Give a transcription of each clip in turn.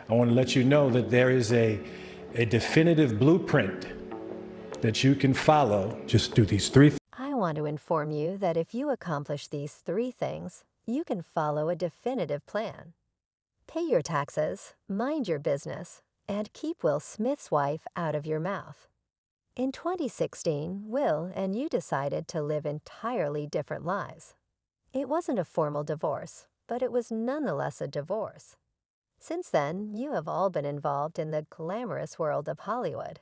I want to let you know that there is a definitive blueprint that you can follow. Just do these three things. I want to inform you that if you accomplish these 3 things, you can follow a definitive plan. Pay your taxes, mind your business, and keep Will Smith's wife out of your mouth. In 2016, Will and you decided to live entirely different lives. It wasn't a formal divorce, but it was nonetheless a divorce. Since then, you have all been involved in the glamorous world of Hollywood.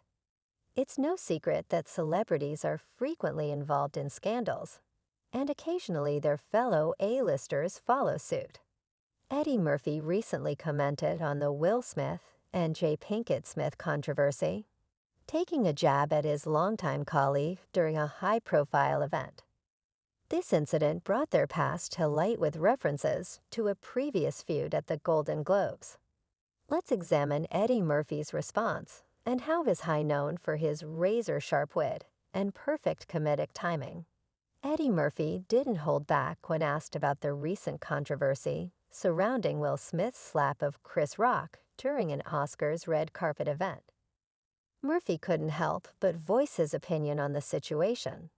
It's no secret that celebrities are frequently involved in scandals, and occasionally their fellow A-listers follow suit. Eddie Murphy recently commented on the Will Smith and J. Pinkett Smith controversy, taking a jab at his longtime colleague during a high-profile event. This incident brought their past to light with references to a previous feud at the Golden Globes. Let's examine Eddie Murphy's response and how is high known for his razor-sharp wit and perfect comedic timing. Eddie Murphy didn't hold back when asked about the recent controversy surrounding Will Smith's slap of Chris Rock during an Oscars red carpet event. Murphy couldn't help but voice his opinion on the situation,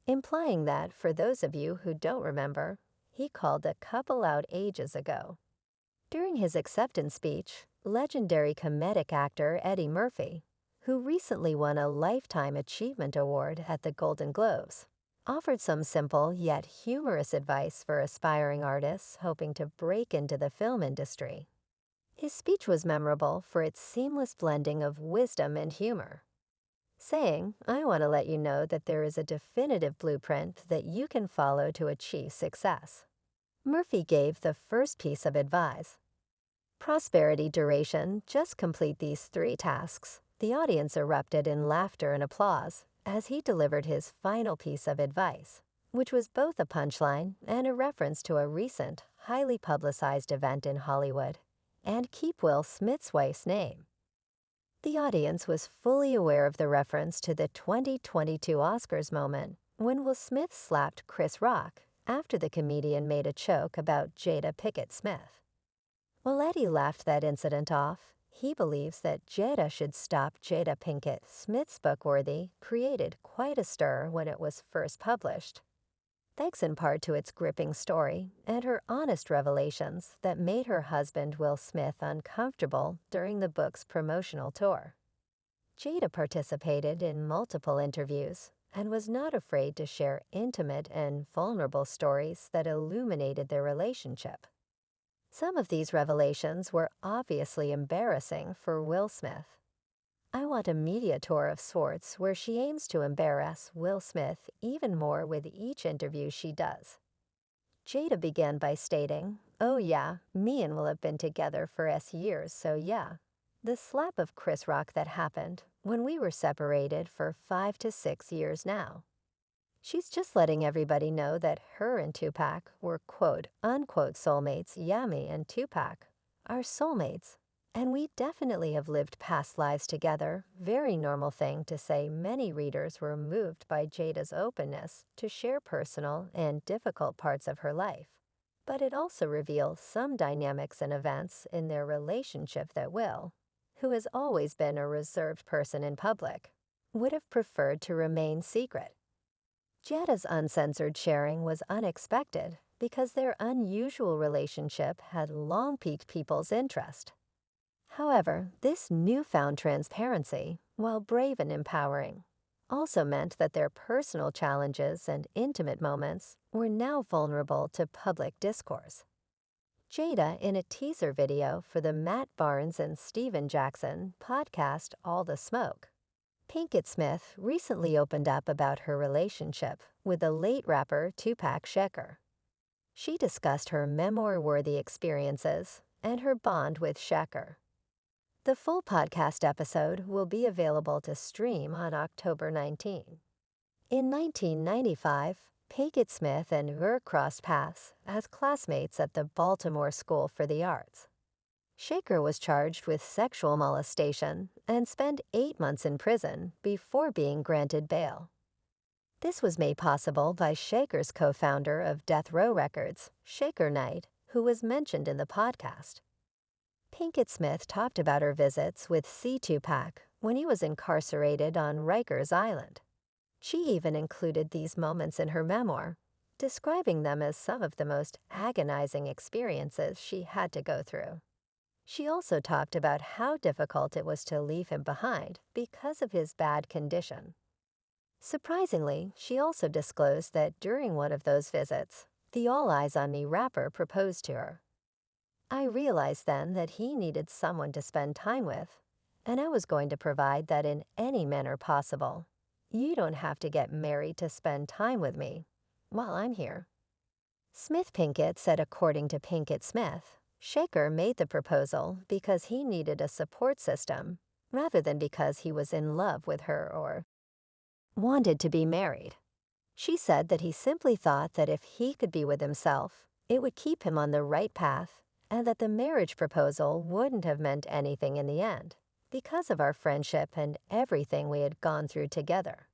implying that, for those of you who don't remember, he called a couple out ages ago. During his acceptance speech, legendary comedic actor Eddie Murphy, who recently won a Lifetime Achievement Award at the Golden Globes, offered some simple yet humorous advice for aspiring artists hoping to break into the film industry. His speech was memorable for its seamless blending of wisdom and humor, saying, "I want to let you know that there is a definitive blueprint that you can follow to achieve success." Murphy gave the first piece of advice. Prosperity duration, just complete these 3 tasks. The audience erupted in laughter and applause as he delivered his final piece of advice, which was both a punchline and a reference to a recent, highly publicized event in Hollywood, and keep Will Smith's wife's name. The audience was fully aware of the reference to the 2022 Oscars moment when Will Smith slapped Chris Rock after the comedian made a joke about Jada Pinkett Smith. While Eddie laughed that incident off, he believes that Jada should stop. Jada Pinkett Smith's book Worthy created quite a stir when it was first published, thanks in part to its gripping story and her honest revelations that made her husband Will Smith uncomfortable during the book's promotional tour. Jada participated in multiple interviews and was not afraid to share intimate and vulnerable stories that illuminated their relationship. Some of these revelations were obviously embarrassing for Will Smith. I want a media tour of sorts where she aims to embarrass Will Smith even more with each interview she does. Jada began by stating, "Oh yeah, me and Will have been together for years, so yeah. The slap of Chris Rock that happened when we were separated for 5 to 6 years now." She's just letting everybody know that her and Tupac were quote-unquote soulmates. Yami and Tupac are soulmates, and we definitely have lived past lives together. Very normal thing to say. Many readers were moved by Jada's openness to share personal and difficult parts of her life, but it also reveals some dynamics and events in their relationship that Will, who has always been a reserved person in public, would have preferred to remain secret. Jada's uncensored sharing was unexpected because their unusual relationship had long piqued people's interest. However, this newfound transparency, while brave and empowering, also meant that their personal challenges and intimate moments were now vulnerable to public discourse. Jada, in a teaser video for the Matt Barnes and Steven Jackson podcast All the Smoke, Pinkett Smith recently opened up about her relationship with the late rapper Tupac Shakur. She discussed her memoir-worthy experiences and her bond with Shakur. The full podcast episode will be available to stream on October 19. In 1995, Pinkett Smith and her crossed paths as classmates at the Baltimore School for the Arts. Shakur was charged with sexual molestation and spent 8 months in prison before being granted bail. This was made possible by Shakur's co-founder of Death Row Records, Shakur Knight, who was mentioned in the podcast. Pinkett Smith talked about her visits with C2PAC when he was incarcerated on Rikers Island. She even included these moments in her memoir, describing them as some of the most agonizing experiences she had to go through. She also talked about how difficult it was to leave him behind because of his bad condition. Surprisingly, she also disclosed that during one of those visits, the All Eyes on Me rapper proposed to her. I realized then that he needed someone to spend time with, and I was going to provide that in any manner possible. You don't have to get married to spend time with me while I'm here. Smith Pinkett said according to Pinkett Smith, Shaker made the proposal because he needed a support system rather than because he was in love with her or wanted to be married. She said that he simply thought that if he could be with himself, it would keep him on the right path, and that the marriage proposal wouldn't have meant anything in the end, because of our friendship and everything we had gone through together.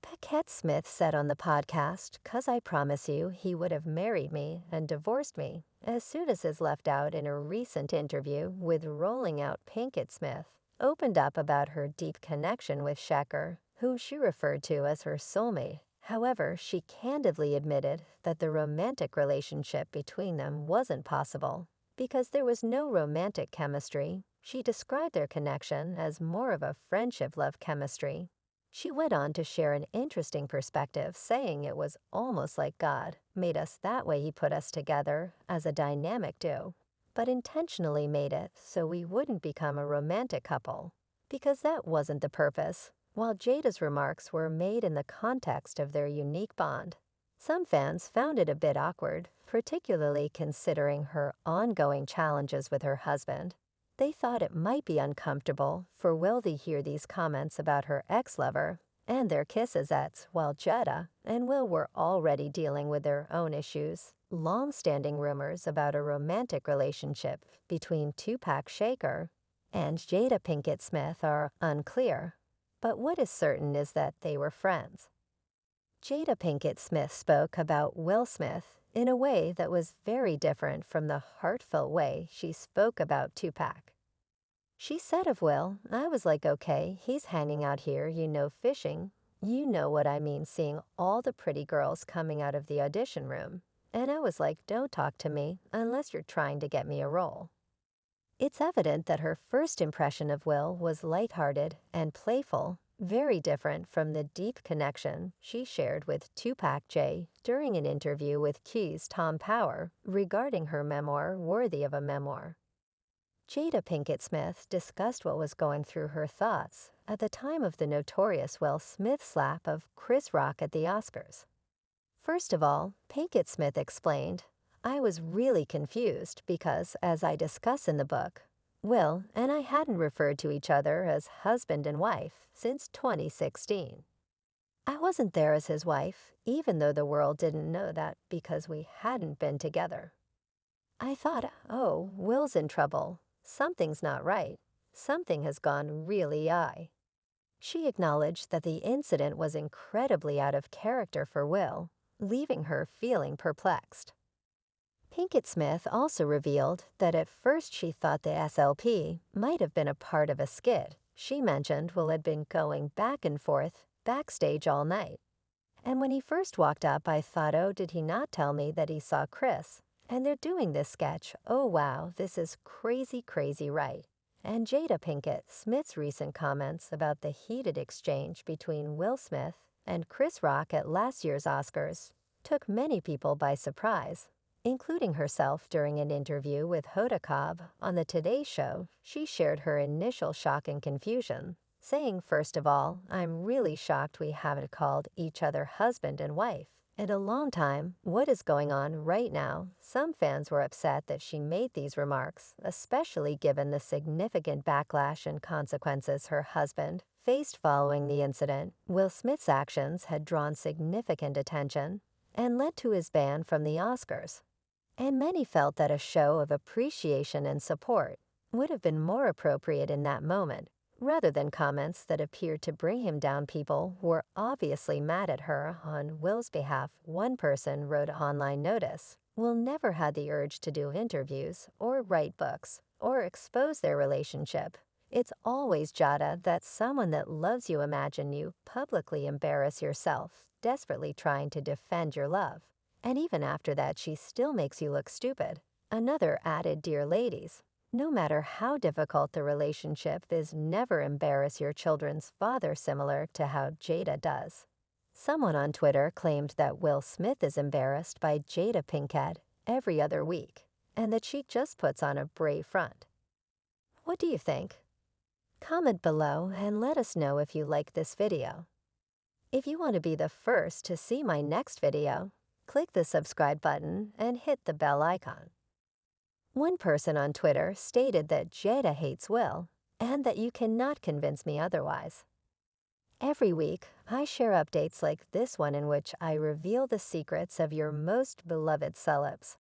Paquette Smith said on the podcast, "'Cause I promise you he would have married me and divorced me," as soon as is left out in a recent interview with Rolling Out Pinkett Smith, opened up about her deep connection with Shaker, who she referred to as her soulmate. However, she candidly admitted that the romantic relationship between them wasn't possible because there was no romantic chemistry. She described their connection as more of a friendship-love chemistry. She went on to share an interesting perspective, saying it was almost like God made us that way. He put us together as a dynamic duo, but intentionally made it so we wouldn't become a romantic couple, because that wasn't the purpose. While Jada's remarks were made in the context of their unique bond, some fans found it a bit awkward, particularly considering her ongoing challenges with her husband. They thought it might be uncomfortable for Will to hear these comments about her ex-lover and their kisses while Jada and Will were already dealing with their own issues. Long-standing rumors about a romantic relationship between Tupac Shakur and Jada Pinkett Smith are unclear, but what is certain is that they were friends. Jada Pinkett Smith spoke about Will Smith in a way that was very different from the heartfelt way she spoke about Tupac. She said of Will, "I was like, okay, he's hanging out here, fishing. You know what I mean, seeing all the pretty girls coming out of the audition room. And I was like, don't talk to me unless you're trying to get me a role." It's evident that her first impression of Will was lighthearted and playful, very different from the deep connection she shared with Tupac J during an interview with Q's Tom Power regarding her memoir, Worthy of a Memoir. Jada Pinkett Smith discussed what was going through her thoughts at the time of the notorious Will Smith slap of Chris Rock at the Oscars. First of all, Pinkett Smith explained, "I was really confused because, as I discuss in the book, Will and I hadn't referred to each other as husband and wife since 2016. I wasn't there as his wife, even though the world didn't know that because we hadn't been together. I thought, oh, Will's in trouble. Something's not right. Something has gone really awry." She acknowledged that the incident was incredibly out of character for Will, leaving her feeling perplexed. Pinkett Smith also revealed that at first she thought the SLP might have been a part of a skit. She mentioned Will had been going back and forth backstage all night. "And when he first walked up, I thought, oh, did he not tell me that he saw Chris? And they're doing this sketch. Oh, wow, this is crazy, crazy, right?" And Jada Pinkett Smith's recent comments about the heated exchange between Will Smith and Chris Rock at last year's Oscars took many people by surprise, including herself. During an interview with Hoda Kotb on the Today Show, she shared her initial shock and confusion, saying, "First of all, I'm really shocked we haven't called each other husband and wife in a long time. What is going on right now?" Some fans were upset that she made these remarks, especially given the significant backlash and consequences her husband faced following the incident. Will Smith's actions had drawn significant attention and led to his ban from the Oscars. And many felt that a show of appreciation and support would have been more appropriate in that moment, rather than comments that appeared to bring him down. People were obviously mad at her on Will's behalf. One person wrote online notice, "Will never had the urge to do interviews or write books or expose their relationship, it's always Jada that someone that loves you imagine you publicly embarrass yourself, desperately trying to defend your love. And even after that, she still makes you look stupid. Another added dear ladies, no matter how difficult the relationship is, never embarrass your children's father similar to how Jada does. Someone on Twitter claimed that Will Smith is embarrassed by Jada Pinkett every other week, and that she just puts on a brave front. What do you think? Comment below and let us know if you like this video. If you want to be the first to see my next video, click the subscribe button and hit the bell icon. One person on Twitter stated that Jada hates Will and that you cannot convince me otherwise. Every week, I share updates like this one in which I reveal the secrets of your most beloved celebs.